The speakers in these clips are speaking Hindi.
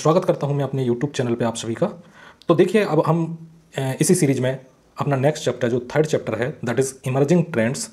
स्वागत करता हूं मैं अपने YouTube चैनल पे आप सभी का। तो देखिए, अब हम इसी सीरीज में अपना नेक्स्ट चैप्टर जो थर्ड चैप्टर है दैट इज़ इमर्जिंग ट्रेंड्स,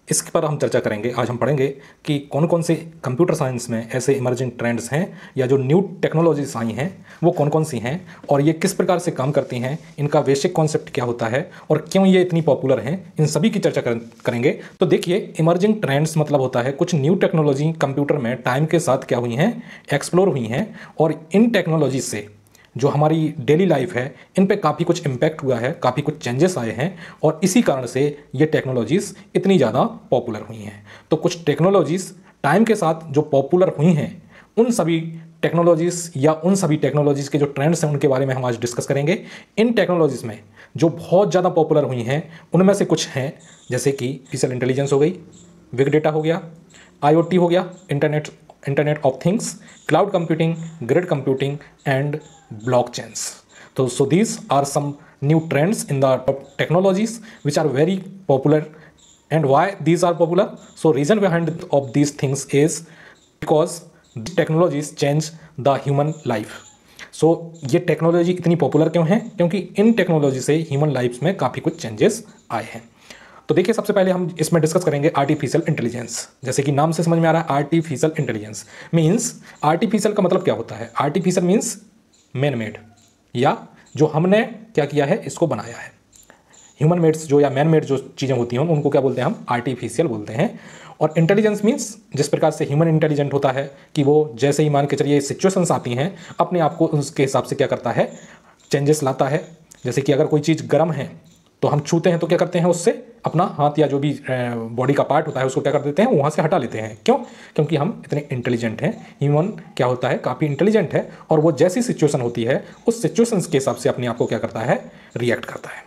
इसके पर हम चर्चा करेंगे। आज हम पढ़ेंगे कि कौन कौन से कंप्यूटर साइंस में ऐसे इमर्जिंग ट्रेंड्स हैं या जो न्यू टेक्नोलॉजीज आई हैं वो कौन कौन सी हैं और ये किस प्रकार से काम करती हैं, इनका बेसिक कॉन्सेप्ट क्या होता है और क्यों ये इतनी पॉपुलर हैं, इन सभी की चर्चा करेंगे। तो देखिए, इमर्जिंग ट्रेंड्स मतलब होता है कुछ न्यू टेक्नोलॉजी कंप्यूटर में टाइम के साथ क्या हुई हैं, एक्सप्लोर हुई हैं और इन टेक्नोलॉजी से जो हमारी डेली लाइफ है इन पे काफ़ी कुछ इम्पैक्ट हुआ है, काफ़ी कुछ चेंजेस आए हैं और इसी कारण से ये टेक्नोलॉजीज़ इतनी ज़्यादा पॉपुलर हुई हैं। तो कुछ टेक्नोलॉजीज़ टाइम के साथ जो पॉपुलर हुई हैं उन सभी टेक्नोलॉजीज़ या उन सभी टेक्नोलॉजीज़ के जो ट्रेंड्स हैं उनके बारे में हम आज डिस्कस करेंगे। इन टेक्नोलॉजीज़ में जो बहुत ज़्यादा पॉपुलर हुई हैं उनमें से कुछ हैं जैसे कि आर्टिफिशियल इंटेलिजेंस हो गई, बिग डेटा हो गया, IoT हो गया, internet of things, cloud computing, grid computing and blockchains. So these are some new trends in the technologies which are very popular. And why these are popular? So reason behind of these things is because these technologies change the human life. So ये टेक्नोलॉजी इतनी पॉपुलर क्यों है? क्योंकि इन टेक्नोलॉजी से ह्यूमन लाइफ में काफ़ी कुछ चेंजेस आए हैं। तो देखिए, सबसे पहले हम इसमें डिस्कस करेंगे आर्टिफिशियल इंटेलिजेंस। जैसे कि नाम से समझ में आ रहा है, आर्टिफिशियल इंटेलिजेंस मीन्स, आर्टिफिशियल का मतलब क्या होता है? आर्टिफिशियल मीन्स मैन मेड, या जो हमने क्या किया है इसको बनाया है। ह्यूमन मेड्स जो या मैन मेड जो चीज़ें होती हैं उनको क्या बोलते हैं? हम आर्टिफिशियल बोलते हैं। और इंटेलिजेंस मीन्स जिस प्रकार से ह्यूमन इंटेलिजेंट होता है कि वो जैसे ही मान के चलिए सिचुएशंस आती हैं अपने आप को उसके हिसाब से क्या करता है, चेंजेस लाता है। जैसे कि अगर कोई चीज़ गर्म है तो हम छूते हैं तो क्या करते हैं, उससे अपना हाथ या जो भी बॉडी का पार्ट होता है उसको क्या कर देते हैं, वहाँ से हटा लेते हैं। क्यों? क्योंकि हम इतने इंटेलिजेंट हैं। ह्यूमन क्या होता है, काफ़ी इंटेलिजेंट है और वो जैसी सिचुएशन होती है उस सिचुएशंस के हिसाब से अपने आप को क्या करता है, रिएक्ट करता है।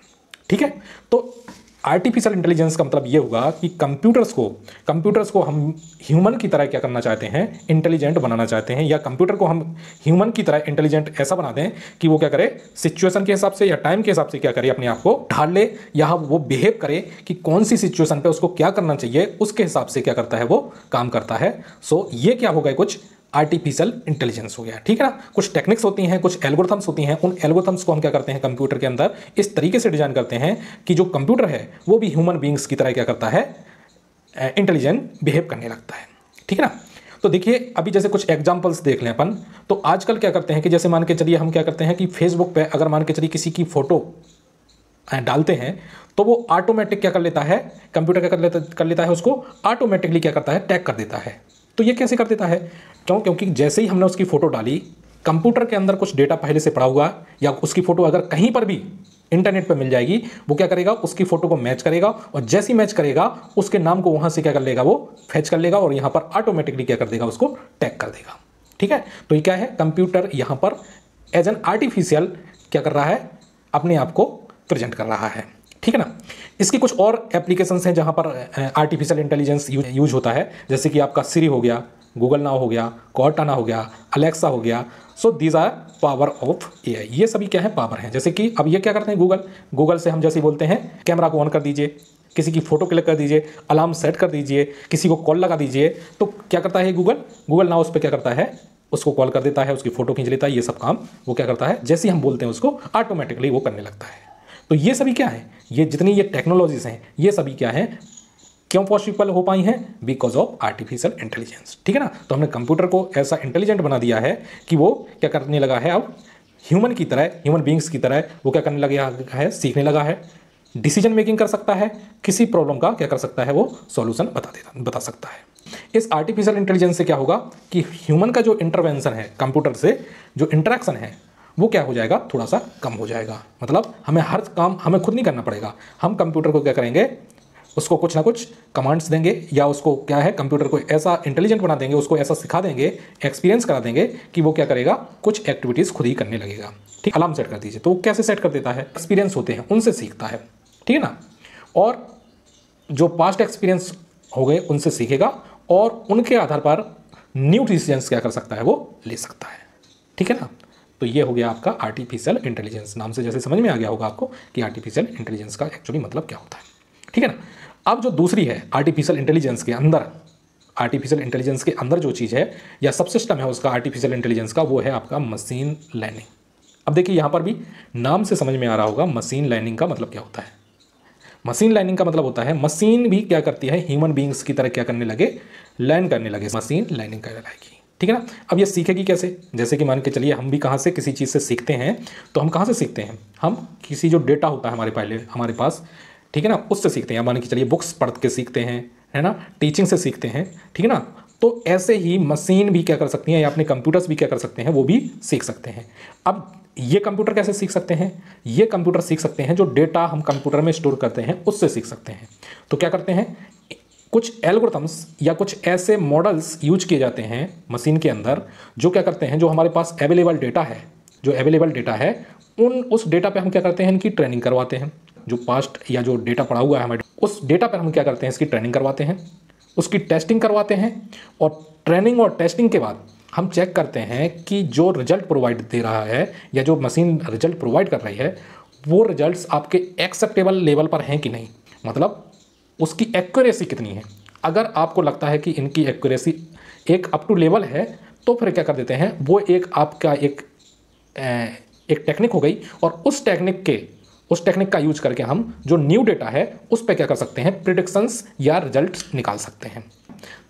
ठीक है। तो आर्टिफिशियल इंटेलिजेंस का मतलब ये होगा कि कंप्यूटर्स को हम ह्यूमन की तरह क्या करना चाहते हैं, इंटेलिजेंट बनाना चाहते हैं, या कंप्यूटर को हम ह्यूमन की तरह इंटेलिजेंट ऐसा बना दें कि वो क्या करे, सिचुएशन के हिसाब से या टाइम के हिसाब से क्या करे, अपने आप को ढाल ले या वो बिहेव करे कि कौन सी सिचुएशन पे उसको क्या करना चाहिए, उसके हिसाब से क्या करता है, वो काम करता है। सो ये क्या हो गया, कुछ आर्टिफिशियल इंटेलिजेंस हो गया। ठीक है ना। कुछ टेक्निक्स होती हैं, कुछ एल्गोरिथम्स होती हैं, उन एल्गोरिथम्स को हम क्या करते हैं, कंप्यूटर के अंदर इस तरीके से डिजाइन करते हैं कि जो कंप्यूटर है वो भी ह्यूमन बींग्स की तरह क्या करता है, इंटेलिजेंट बिहेव करने लगता है। ठीक है ना। तो देखिए, अभी जैसे कुछ एग्जाम्पल्स देख लें अपन। तो आजकल क्या करते हैं कि जैसे मान के चलिए हम क्या करते हैं कि फेसबुक पे अगर मान के चलिए किसी की फोटो डालते हैं तो वो ऑटोमेटिक क्या कर लेता है, कंप्यूटर क्या कर लेता है, उसको ऑटोमेटिकली क्या करता है, टैग कर देता है। तो ये कैसे कर देता है? क्यों? क्योंकि जैसे ही हमने उसकी फ़ोटो डाली, कंप्यूटर के अंदर कुछ डेटा पहले से पड़ा हुआ, या उसकी फ़ोटो अगर कहीं पर भी इंटरनेट पर मिल जाएगी, वो क्या करेगा, उसकी फ़ोटो को मैच करेगा और जैसे ही मैच करेगा उसके नाम को वहाँ से क्या कर लेगा, वो फैच कर लेगा और यहाँ पर ऑटोमेटिकली क्या कर देगा, उसको टैग कर देगा। ठीक है। तो ये क्या है, कंप्यूटर यहाँ पर एज एन आर्टिफिशियल क्या कर रहा है, अपने आप को प्रेजेंट कर रहा है। ठीक है ना। इसकी कुछ और एप्लीकेशंस हैं जहाँ पर आर्टिफिशियल इंटेलिजेंस यूज होता है, जैसे कि आपका सिरी हो गया, गूगल नाउ हो गया, कॉर्टाना हो गया, अलेक्सा हो गया। So these are power of AI। ये सभी क्या है, पावर हैं। जैसे कि अब ये क्या करते हैं, गूगल से हम जैसे बोलते हैं कैमरा को ऑन कर दीजिए, किसी की फोटो क्लिक कर दीजिए, अलार्म सेट कर दीजिए, किसी को कॉल लगा दीजिए, तो क्या करता है गूगल नाउ उस पर क्या करता है, उसको कॉल कर देता है, उसकी फोटो खींच लेता है। ये सब काम वो क्या करता है, जैसे ही हम बोलते हैं उसको ऑटोमेटिकली वो करने लगता है। तो ये सभी क्या है, ये जितनी ये टेक्नोलॉजीज हैं ये सभी क्या है, क्यों पॉसिबल हो पाई हैं? Because of artificial intelligence. ठीक है ना। तो हमने कंप्यूटर को ऐसा इंटेलिजेंट बना दिया है कि वो क्या करने लगा है, अब ह्यूमन की तरह, ह्यूमन बींग्स की तरह वो क्या करने लगा है, सीखने लगा है, डिसीजन मेकिंग कर सकता है, किसी प्रॉब्लम का क्या कर सकता है, वो सॉल्यूशन बता सकता है। इस आर्टिफिशियल इंटेलिजेंस से क्या होगा कि ह्यूमन का जो इंटरवेंशन है, कंप्यूटर से जो इंटरेक्शन है, वो क्या हो जाएगा, थोड़ा सा कम हो जाएगा। मतलब हमें हर काम हमें खुद नहीं करना पड़ेगा, हम कंप्यूटर को क्या करेंगे, उसको कुछ ना कुछ कमांड्स देंगे या उसको क्या है, कंप्यूटर को ऐसा इंटेलिजेंट बना देंगे, उसको ऐसा सिखा देंगे, एक्सपीरियंस करा देंगे कि वो क्या करेगा, कुछ एक्टिविटीज़ खुद ही करने लगेगा। ठीक, अलार्म सेट कर दीजिए, तो वो कैसे सेट कर देता है, एक्सपीरियंस होते हैं उनसे सीखता है। ठीक है ना। और जो पास्ट एक्सपीरियंस हो गए उनसे सीखेगा और उनके आधार पर न्यू डिसीजंस क्या कर सकता है, वो ले सकता है। ठीक है ना। तो ये हो गया आपका आर्टिफिशियल इंटेलिजेंस। नाम से जैसे समझ में आ गया होगा आपको कि आर्टिफिशियल इंटेलिजेंस का एक्चुअली मतलब क्या होता है। ठीक है ना। अब जो दूसरी है, आर्टिफिशियल इंटेलिजेंस के अंदर आर्टिफिशियल इंटेलिजेंस के अंदर जो चीज़ है या सब सिस्टम है उसका आर्टिफिशियल इंटेलिजेंस का, वो है आपका मशीन लर्निंग। अब देखिए यहाँ पर भी नाम से समझ में आ रहा होगा मशीन लर्निंग का मतलब क्या होता है। मशीन लर्निंग का मतलब होता है मशीन भी क्या करती है, ह्यूमन बींग्स की तरह क्या करने लगे, लर्न करने लगे, मशीन लर्निंग कहलाएगी। ठीक है ना। अब ये सीखेगी कैसे, जैसे कि मान के चलिए हम भी कहाँ से किसी चीज़ से सीखते हैं, तो हम कहाँ से सीखते हैं, हम किसी जो डेटा होता है हमारे पास, ठीक है ना, उससे सीखते हैं। मान के चलिए बुक्स पढ़ के सीखते हैं, है ना, टीचिंग से सीखते हैं, ठीक है ना। तो ऐसे ही मशीन भी क्या कर सकती हैं या अपने कंप्यूटर्स भी क्या कर सकते हैं, वो भी सीख सकते हैं। अब ये कंप्यूटर कैसे सीख सकते हैं, ये कंप्यूटर सीख सकते हैं जो डेटा हम कंप्यूटर में स्टोर करते हैं उससे सीख सकते हैं। तो क्या करते हैं, कुछ एल्गोरिथम्स या कुछ ऐसे मॉडल्स यूज किए जाते हैं मशीन के अंदर जो क्या करते हैं, जो हमारे पास अवेलेबल डेटा है, जो अवेलेबल डेटा है उस डेटा पे हम क्या करते हैं, इनकी ट्रेनिंग करवाते हैं। जो पास्ट या जो डेटा पड़ा हुआ है हमारे, उस डेटा पर हम क्या करते हैं, इसकी ट्रेनिंग करवाते हैं, उसकी टेस्टिंग करवाते हैं, और ट्रेनिंग और टेस्टिंग के बाद हम चेक करते हैं कि जो रिजल्ट प्रोवाइड दे रहा है या जो मशीन रिजल्ट प्रोवाइड कर रही है वो रिजल्ट्स आपके एक्सेप्टेबल लेवल पर हैं कि नहीं, मतलब उसकी एक्यूरेसी कितनी है। अगर आपको लगता है कि इनकी एक्यूरेसी एक अप टू लेवल है, तो फिर क्या कर देते हैं, वो एक आपका एक टेक्निक हो गई, और उस टेक्निक का यूज करके हम जो न्यू डेटा है उस पर क्या कर सकते हैं, प्रिडिक्शंस या रिजल्ट्स निकाल सकते हैं।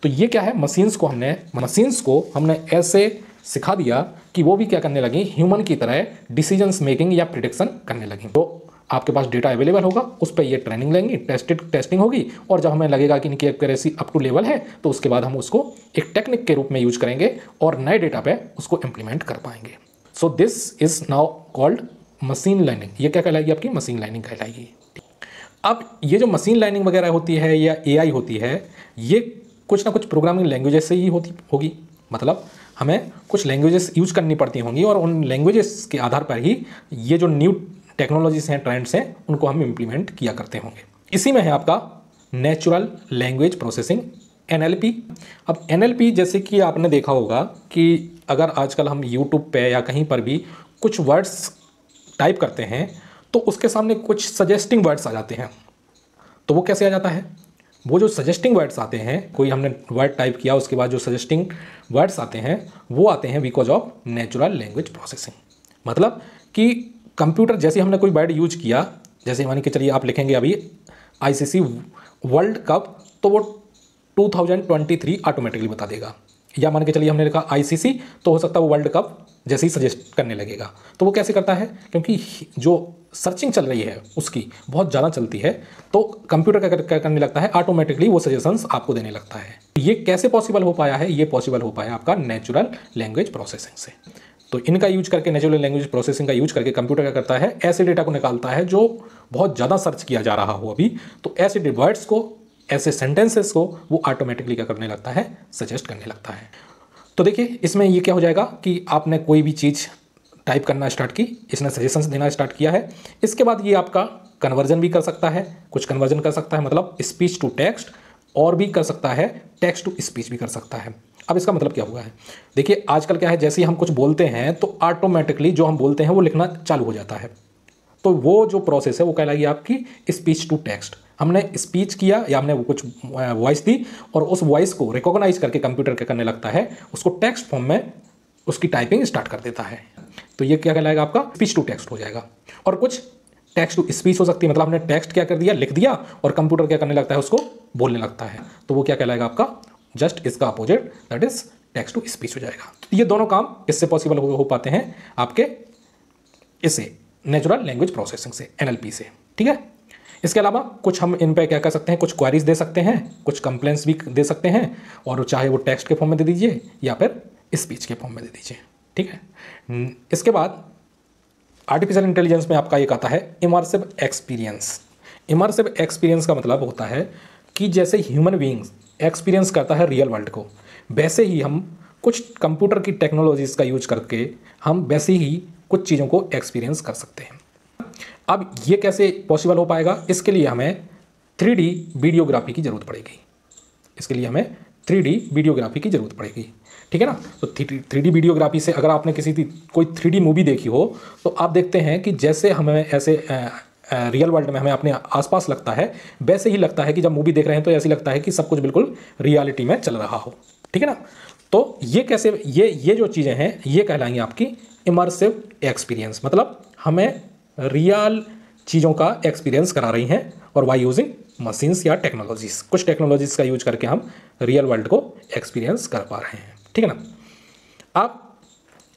तो ये क्या है, मशीन्स को हमने ऐसे सिखा दिया कि वो भी क्या करने लगी, ह्यूमन की तरह डिसीजंस मेकिंग या प्रिडिक्शन करने लगी। तो आपके पास डेटा अवेलेबल होगा, उस पर ये ट्रेनिंग लेंगी, टेस्टिंग होगी, और जब हमें लगेगा कि इनकी एक्यूरेसी अप टू लेवल है, तो उसके बाद हम उसको एक टेक्निक के रूप में यूज करेंगे और नए डेटा पे उसको इम्प्लीमेंट कर पाएंगे। So this is now called machine learning. ये क्या कहलाएगी, आपकी मशीन लर्निंग कहलाएगी। अब ये जो मशीन लर्निंग वगैरह होती है या एआई होती है, ये कुछ ना कुछ प्रोग्रामिंग लैंग्वेजेस से ही होगी। मतलब हमें कुछ लैंग्वेजेस यूज करनी पड़ती होंगी, और उन लैंग्वेजेस के आधार पर ही ये जो न्यू टेक्नोलॉजीज हैं, ट्रेंड्स हैं, उनको हम इम्प्लीमेंट किया करते होंगे। इसी में है आपका नेचुरल लैंग्वेज प्रोसेसिंग, NLP। अब NLP जैसे कि आपने देखा होगा कि अगर आजकल हम यूट्यूब पे या कहीं पर भी कुछ वर्ड्स टाइप करते हैं तो उसके सामने कुछ सजेस्टिंग वर्ड्स आ जाते हैं। तो वो कैसे आ जाता है, वो जो सजेस्टिंग वर्ड्स आते हैं, कोई हमने वर्ड टाइप किया उसके बाद जो सजेस्टिंग वर्ड्स आते हैं वो आते हैं because of natural language processing. मतलब कि कंप्यूटर जैसे हमने कोई वर्ड यूज किया, जैसे मान के चलिए आप लिखेंगे अभी ICC वर्ल्ड कप, तो वो 2023 ऑटोमेटिकली बता देगा। या मान के चलिए हमने लिखा ICC, तो हो सकता है वो वर्ल्ड कप जैसे ही सजेस्ट करने लगेगा। तो वो कैसे करता है, क्योंकि जो सर्चिंग चल रही है उसकी बहुत ज़्यादा चलती है, तो कंप्यूटर क्या करने लगता है, ऑटोमेटिकली वो सजेशंस आपको देने लगता है। ये कैसे पॉसिबल हो पाया है, ये पॉसिबल हो पाया आपका नेचुरल लैंग्वेज प्रोसेसिंग से। तो इनका यूज करके, नेचुरल लैंग्वेज प्रोसेसिंग का यूज करके कंप्यूटर क्या करता है, ऐसे डेटा को निकालता है जो बहुत ज़्यादा सर्च किया जा रहा हो अभी, तो ऐसे वर्ड्स को, ऐसे सेंटेंसेस को वो ऑटोमेटिकली क्या करने लगता है, सजेस्ट करने लगता है। तो देखिए इसमें ये क्या हो जाएगा कि आपने कोई भी चीज़ टाइप करना स्टार्ट की, इसने सजेशंस देना स्टार्ट किया है, इसके बाद ये आपका कन्वर्जन भी कर सकता है, कुछ कन्वर्जन कर सकता है, मतलब स्पीच टू टेक्स्ट, और भी कर सकता है टेक्स्ट टू स्पीच भी कर सकता है। अब इसका मतलब क्या हुआ है, देखिए आजकल क्या है, जैसे ही हम कुछ बोलते हैं तो ऑटोमेटिकली जो हम बोलते हैं वो लिखना चालू हो जाता है। तो वो जो प्रोसेस है वो कहलाएगी आपकी स्पीच टू टेक्स्ट। हमने स्पीच किया या हमने कुछ वॉइस दी, और उस वॉइस को रिकॉग्नाइज करके कंप्यूटर क्या करने लगता है, उसको टेक्स्ट फॉर्म में उसकी टाइपिंग स्टार्ट कर देता है। तो ये क्या कहलाएगा, आपका स्पीच टू टेक्स्ट हो जाएगा। और कुछ टेक्स्ट टू स्पीच हो सकती है, मतलब हमने टेक्स्ट क्या कर दिया, लिख दिया, और कंप्यूटर क्या करने लगता है, उसको बोलने लगता है। तो वो क्या कहलाएगा, आपका जस्ट इसका opposite, that is text to speech हो जाएगा। तो ये दोनों काम इससे पॉसिबल हो पाते हैं आपके इससे नेचुरल लैंग्वेज प्रोसेसिंग से, NLP से। ठीक है, इसके अलावा कुछ हम इन पे क्या कर सकते हैं, कुछ क्वेरीज दे सकते हैं, कुछ कंप्लेंट्स भी दे सकते हैं, और चाहे वो टेक्स्ट के फॉर्म में दे दीजिए या फिर स्पीच के फॉर्म में दे दीजिए। ठीक है, इसके बाद आर्टिफिशियल इंटेलिजेंस में आपका एक आता है इमर्सिव एक्सपीरियंस। इमर्सिव एक्सपीरियंस का मतलब होता है कि जैसे ह्यूमन बीइंग्स एक्सपीरियंस करता है रियल वर्ल्ड को, वैसे ही हम कुछ कंप्यूटर की टेक्नोलॉजीज़ का यूज करके हम वैसे ही कुछ चीज़ों को एक्सपीरियंस कर सकते हैं। अब ये कैसे पॉसिबल हो पाएगा, इसके लिए हमें 3D वीडियोग्राफी की ज़रूरत पड़ेगी। इसके लिए हमें 3D वीडियोग्राफी की ज़रूरत पड़ेगी। ठीक है ना। तो 3D वीडियोग्राफी से अगर आपने कोई 3D मूवी देखी हो, तो आप देखते हैं कि जैसे हमें ऐसे रियल वर्ल्ड में हमें अपने आसपास लगता है, वैसे ही लगता है कि जब मूवी देख रहे हैं तो ऐसे लगता है कि सब कुछ बिल्कुल रियलिटी में चल रहा हो। ठीक है ना। तो ये कैसे, ये जो चीज़ें हैं ये कहलाएंगी आपकी इमर्सिव एक्सपीरियंस, मतलब हमें रियल चीज़ों का एक्सपीरियंस करा रही हैं और बाय यूजिंग मशीन्स या टेक्नोलॉजीज, कुछ टेक्नोलॉजीज का यूज करके हम रियल वर्ल्ड को एक्सपीरियंस कर पा रहे हैं। ठीक है ना। आप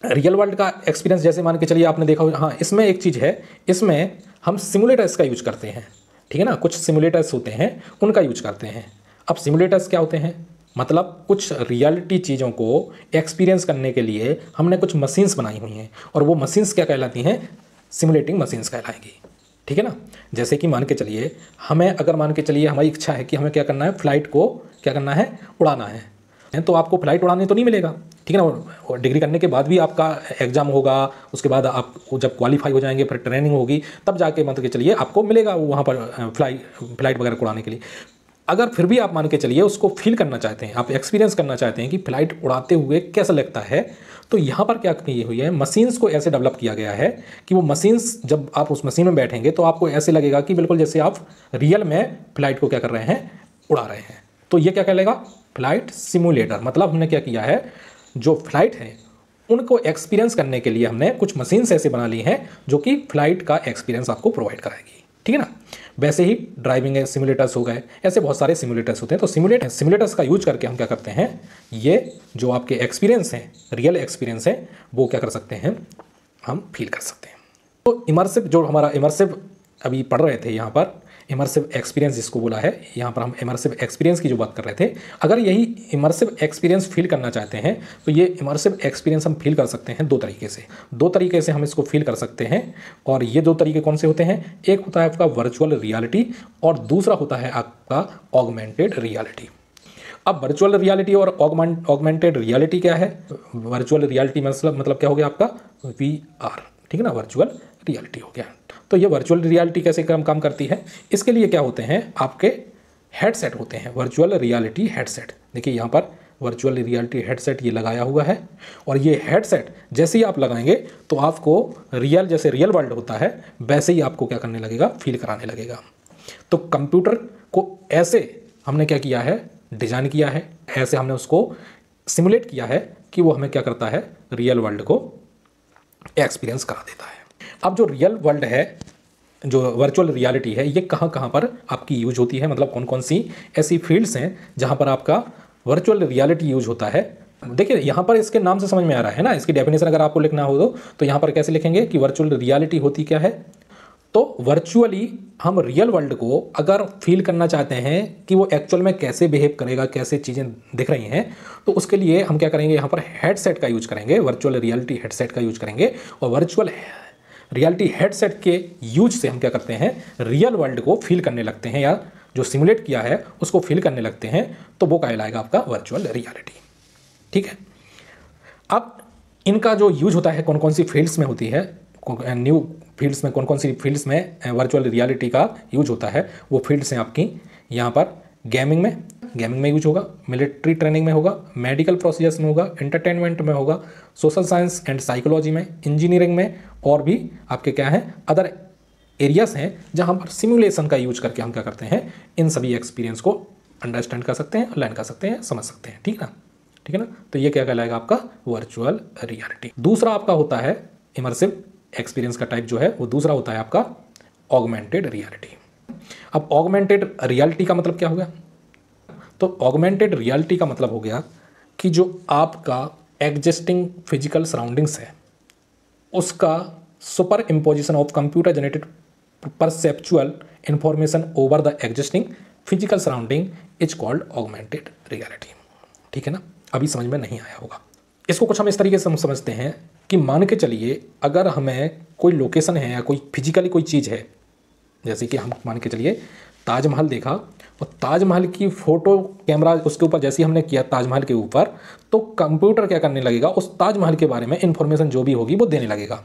रियल वर्ल्ड का एक्सपीरियंस जैसे मान के चलिए आपने देखा हो, हाँ इसमें एक चीज़ है, इसमें हम सिमुलेटर्स का यूज करते हैं। ठीक है ना, कुछ सिमुलेटर्स होते हैं उनका यूज करते हैं। अब सिमुलेटर्स क्या होते हैं, मतलब कुछ रियलिटी चीज़ों को एक्सपीरियंस करने के लिए हमने कुछ मशीन्स बनाई हुई हैं और वो मशीन्स क्या कहलाती हैं, सिमुलेटिंग मशीन्स कहलाएंगी। ठीक है ना। जैसे कि मान के चलिए हमें, अगर मान के चलिए हमारी इच्छा है कि हमें क्या करना है, फ्लाइट को क्या करना है, उड़ाना है, तो आपको फ्लाइट उड़ाने तो नहीं मिलेगा। ठीक है ना, और डिग्री करने के बाद भी आपका एग्जाम होगा, उसके बाद आप जब क्वालिफाई हो जाएंगे फिर ट्रेनिंग होगी, तब जाके मान के चलिए आपको मिलेगा वहाँ पर फ्लाइट वगैरह को उड़ाने के लिए। अगर फिर भी आप मान के चलिए उसको फील करना चाहते हैं, आप एक्सपीरियंस करना चाहते हैं कि फ्लाइट उड़ाते हुए कैसा लगता है, तो यहाँ पर क्या की हुई है, मशीन्स को ऐसे डेवलप किया गया है कि वो मशीन्स जब आप उस मशीन में बैठेंगे तो आपको ऐसे लगेगा कि बिल्कुल जैसे आप रियल में फ्लाइट को क्या कर रहे हैं, उड़ा रहे हैं। तो ये क्या कहलाएगा, फ्लाइट सिमुलेटर। मतलब हमने क्या किया है, जो फ्लाइट है उनको एक्सपीरियंस करने के लिए हमने कुछ मशीन्स ऐसे बना ली हैं जो कि फ्लाइट का एक्सपीरियंस आपको प्रोवाइड कराएगी। ठीक है ना। वैसे ही ड्राइविंग सिमुलेटर्स हो गए, ऐसे बहुत सारे सिमुलेटर्स होते हैं। तो सिमुलेटर्स का यूज करके हम क्या करते हैं, ये जो आपके एक्सपीरियंस हैं, रियल एक्सपीरियंस है, वो क्या कर सकते हैं, हम फील कर सकते हैं। तो इमर्सिव, जो हमारा इमर्सिव अभी पढ़ रहे थे यहाँ पर, इमर्सिव एक्सपीरियंस जिसको बोला है, यहाँ पर हम इमर्सिव एक्सपीरियंस की जो बात कर रहे थे, अगर यही इमर्सिव एक्सपीरियंस फील करना चाहते हैं तो ये इमर्सिव एक्सपीरियंस हम फील कर सकते हैं दो तरीके से हम इसको फील कर सकते हैं। और ये दो तरीके कौन से होते हैं, एक होता है आपका वर्चुअल रियलिटी और दूसरा होता है आपका ऑगमेंटेड रियलिटी। अब वर्चुअल रियलिटी और ऑगमेंटेड रियलिटी क्या है, वर्चुअल रियलिटी मतलब क्या हो गया आपका VR। ठीक है ना, वर्चुअल रियलिटी हो गया। तो ये वर्चुअल रियलिटी कैसे काम करती है, इसके लिए क्या होते हैं, आपके हेडसेट होते हैं, वर्चुअल रियलिटी हेडसेट। देखिए यहाँ पर वर्चुअल रियलिटी हेडसेट ये लगाया हुआ है और ये हेडसेट जैसे ही आप लगाएंगे तो आपको रियल, जैसे रियल वर्ल्ड होता है वैसे ही आपको क्या करने लगेगा, फील कराने लगेगा। तो कंप्यूटर को ऐसे हमने क्या किया है, डिज़ाइन किया है, ऐसे हमने उसको सिमुलेट किया है कि वो हमें क्या करता है, रियल वर्ल्ड को एक्सपीरियंस करा देता है। अब जो रियल वर्ल्ड है, जो वर्चुअल रियलिटी है, ये कहाँ कहाँ पर आपकी यूज होती है, मतलब कौन कौन सी ऐसी फील्ड्स हैं जहाँ पर आपका वर्चुअल रियलिटी यूज होता है। देखिए यहाँ पर इसके नाम से समझ में आ रहा है ना, इसकी डेफिनेशन अगर आपको लिखना हो तो यहाँ पर कैसे लिखेंगे कि वर्चुअल रियलिटी होती क्या है। तो वर्चुअली हम रियल वर्ल्ड को अगर फील करना चाहते हैं कि वो एक्चुअल में कैसे बिहेव करेगा, कैसे चीज़ें दिख रही हैं, तो उसके लिए हम क्या करेंगे, यहाँ पर हेडसेट का यूज करेंगे, वर्चुअल रियलिटी हेडसेट का यूज करेंगे। और वर्चुअल रियलिटी हेडसेट के यूज से हम क्या करते हैं, रियल वर्ल्ड को फील करने लगते हैं, या जो सिमुलेट किया है उसको फील करने लगते हैं, तो वो कहलाएगा आपका वर्चुअल रियलिटी। ठीक है। अब इनका जो यूज होता है कौन कौन सी फील्ड्स में होती है, न्यू फील्ड्स में कौन कौन सी फील्ड्स में वर्चुअल रियलिटी का यूज होता है, वो फील्ड्स हैं आपकी यहाँ पर गेमिंग में यूज होगा, मिलिट्री ट्रेनिंग में होगा, मेडिकल प्रोसीजर्स में होगा, एंटरटेनमेंट में होगा, सोशल साइंस एंड साइकोलॉजी में, इंजीनियरिंग में, और भी आपके क्या है अदर एरियाज हैं जहाँ पर सिमुलेशन का यूज करके हम क्या करते हैं, इन सभी एक्सपीरियंस को अंडरस्टैंड कर सकते हैं, लर्न कर सकते हैं, समझ सकते हैं। ठीक है ना। तो ये क्या कहलाएगा आपका वर्चुअल रियलिटी। दूसरा आपका होता है इमर्सिव एक्सपीरियंस का टाइप जो है वो दूसरा होता है आपका ऑगमेंटेड रियलिटी। अब ऑगमेंटेड रियलिटी का मतलब क्या हो गया, तो ऑगमेंटेड रियलिटी का मतलब हो गया कि जो आपका एग्जिस्टिंग फिजिकल सराउंडिंग्स है उसका super imposition of computer generated perceptual information over the existing physical surrounding is called augmented reality. ठीक है ना, अभी समझ में नहीं आया होगा। इसको कुछ हम इस तरीके से हम समझते हैं कि मान के चलिए अगर हमें कोई लोकेशन है या कोई फिजिकली कोई चीज़ है, जैसे कि हम मान के चलिए ताजमहल देखा और ताजमहल की फ़ोटो कैमरा उसके ऊपर जैसे ही हमने किया ताजमहल के ऊपर, तो कंप्यूटर क्या करने लगेगा, उस ताजमहल के बारे में इंफॉर्मेशन जो भी होगी वो देने लगेगा।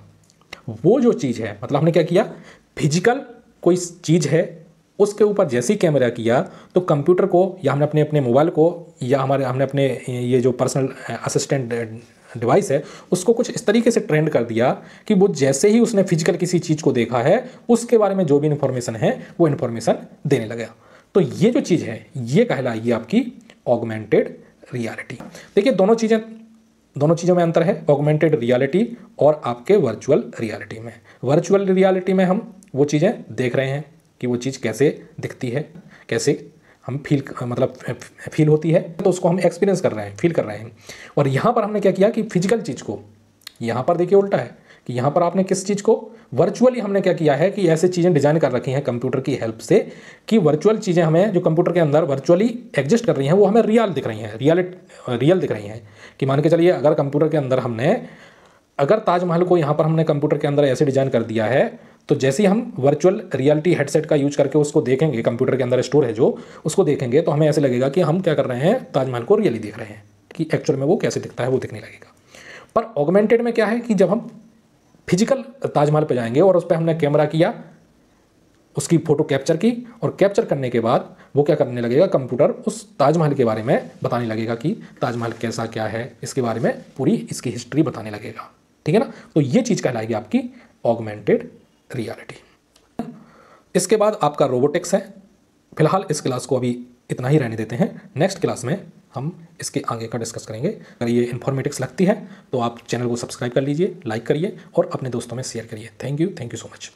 वो जो चीज़ है, मतलब हमने क्या किया, फिजिकल कोई चीज़ है उसके ऊपर जैसे ही कैमरा किया तो कंप्यूटर को या हमने अपने मोबाइल को या हमने अपने ये जो पर्सनल असिस्टेंट डिवाइस है उसको कुछ इस तरीके से ट्रेंड कर दिया कि वो जैसे ही उसने फिजिकल किसी चीज़ को देखा है उसके बारे में जो भी इन्फॉर्मेशन है वो इन्फॉर्मेशन देने लगा। तो ये जो चीज़ है ये कहलाएगी आपकी ऑगमेंटेड रियलिटी। देखिए दोनों चीज़ों में अंतर है, ऑगमेंटेड रियलिटी और आपके वर्चुअल रियलिटी में। वर्चुअल रियलिटी में हम वो चीज़ें देख रहे हैं कि वो चीज़ कैसे दिखती है, कैसे हम फील होती है, तो उसको हम एक्सपीरियंस कर रहे हैं, फील कर रहे हैं। और यहाँ पर हमने क्या किया कि फिजिकल चीज़ को, यहाँ पर देखिए उल्टा है कि यहाँ पर आपने किस चीज़ को वर्चुअली हमने क्या किया है कि ऐसे चीज़ें डिज़ाइन कर रखी हैं कंप्यूटर की हेल्प से कि वर्चुअल चीज़ें हमें जो कंप्यूटर के अंदर वर्चुअली एग्जिस्ट कर रही हैं वो हमें रियल दिख रही हैं, रियल दिख रही हैं। कि मान के चलिए अगर कंप्यूटर के अंदर अगर ताजमहल को यहाँ पर हमने कंप्यूटर के अंदर ऐसे डिज़ाइन कर दिया है तो जैसे ही हम वर्चुअल रियलिटी हेडसेट का यूज करके उसको देखेंगे, कंप्यूटर के अंदर स्टोर है जो, उसको देखेंगे तो हमें ऐसे लगेगा कि हम क्या कर रहे हैं, ताजमहल को रियली देख रहे हैं कि एक्चुअल में वो कैसे दिखता है वो दिखने लगेगा। पर ऑगमेंटेड में क्या है कि जब हम फिजिकल ताजमहल पे जाएंगे और उस पर हमने कैमरा किया, उसकी फ़ोटो कैप्चर की और कैप्चर करने के बाद वो क्या करने लगेगा, कंप्यूटर उस ताजमहल के बारे में बताने लगेगा कि ताजमहल कैसा क्या है, इसके बारे में पूरी इसकी हिस्ट्री बताने लगेगा। ठीक है ना। तो ये चीज़ कहलाएगी आपकी ऑगमेंटेड रियलिटी। इसके बाद आपका रोबोटिक्स है। फिलहाल इस क्लास को अभी इतना ही रहने देते हैं, नेक्स्ट क्लास में हम इसके आगे का डिस्कस करेंगे। अगर ये इन्फॉर्मेटिक्स लगती है तो आप चैनल को सब्सक्राइब कर लीजिए, लाइक करिए और अपने दोस्तों में शेयर करिए। Thank you so much.